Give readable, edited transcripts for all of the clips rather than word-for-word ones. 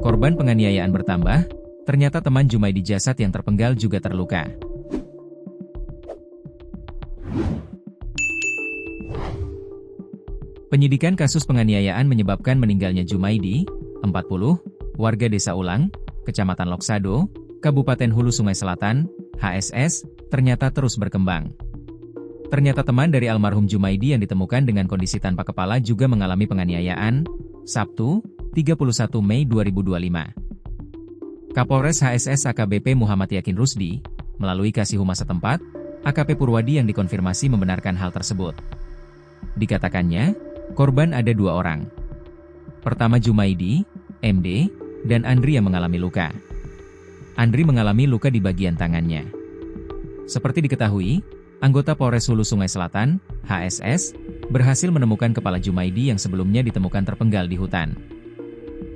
Korban penganiayaan bertambah, ternyata teman Jumaidi jasad yang terpenggal juga terluka. Penyidikan kasus penganiayaan menyebabkan meninggalnya Jumaidi, 40, warga Desa Ulang, Kecamatan Loksado, Kabupaten Hulu Sungai Selatan, HSS, ternyata terus berkembang. Ternyata teman dari almarhum Jumaidi yang ditemukan dengan kondisi tanpa kepala juga mengalami penganiayaan, Sabtu, 31 Mei 2025. Kapolres HSS AKBP Muhammad Yakin Rusdi, melalui Kasihuma setempat, AKP Purwadi yang dikonfirmasi membenarkan hal tersebut. Dikatakannya, korban ada 2 orang. Pertama Jumaidi, MD, dan Andri yang mengalami luka. Andri mengalami luka di bagian tangannya. Seperti diketahui, anggota Polres Hulu Sungai Selatan, HSS, berhasil menemukan kepala Jumaidi yang sebelumnya ditemukan terpenggal di hutan.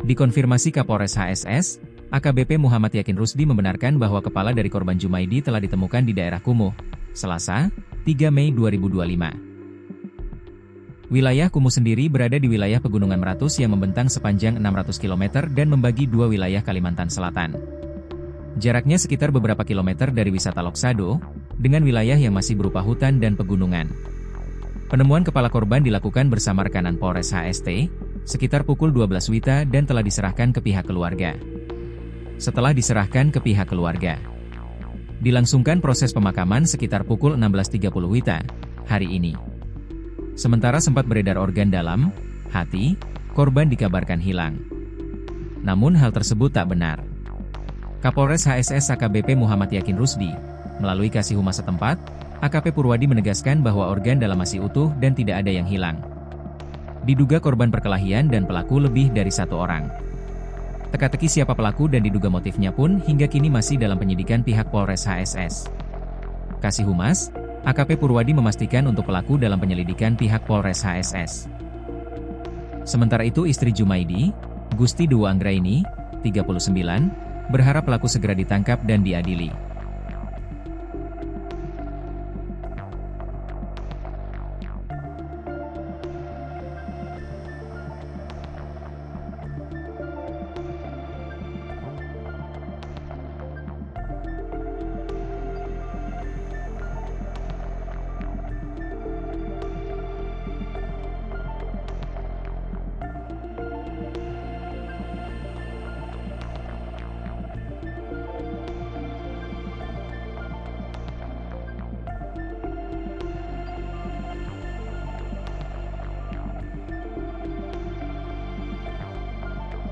Dikonfirmasi Kapolres HSS, AKBP Muhammad Yakin Rusdi membenarkan bahwa kepala dari korban Jumaidi telah ditemukan di daerah Kumuh, Selasa, 3 Mei 2025. Wilayah Kumuh sendiri berada di wilayah Pegunungan Meratus yang membentang sepanjang 600 km dan membagi 2 wilayah Kalimantan Selatan. Jaraknya sekitar beberapa kilometer dari wisata Loksado, dengan wilayah yang masih berupa hutan dan pegunungan. Penemuan kepala korban dilakukan bersama rekanan Polres HST, sekitar pukul 12 WITA dan telah diserahkan ke pihak keluarga. Setelah diserahkan ke pihak keluarga, dilangsungkan proses pemakaman sekitar pukul 16.30 WITA, hari ini. Sementara sempat beredar organ dalam, hati, korban dikabarkan hilang. Namun hal tersebut tak benar. Kapolres HSS AKBP Muhammad Yakin Rusdi, melalui Kasihuma setempat, AKP Purwadi menegaskan bahwa organ dalam masih utuh dan tidak ada yang hilang. Diduga korban perkelahian dan pelaku lebih dari 1 orang. Teka-teki siapa pelaku dan diduga motifnya pun hingga kini masih dalam penyidikan pihak Polres HSS. Kasihumas, AKP Purwadi memastikan untuk pelaku dalam penyelidikan pihak Polres HSS. Sementara itu istri Jumaidi, Gusti Dewa Anggraini, 39, berharap pelaku segera ditangkap dan diadili.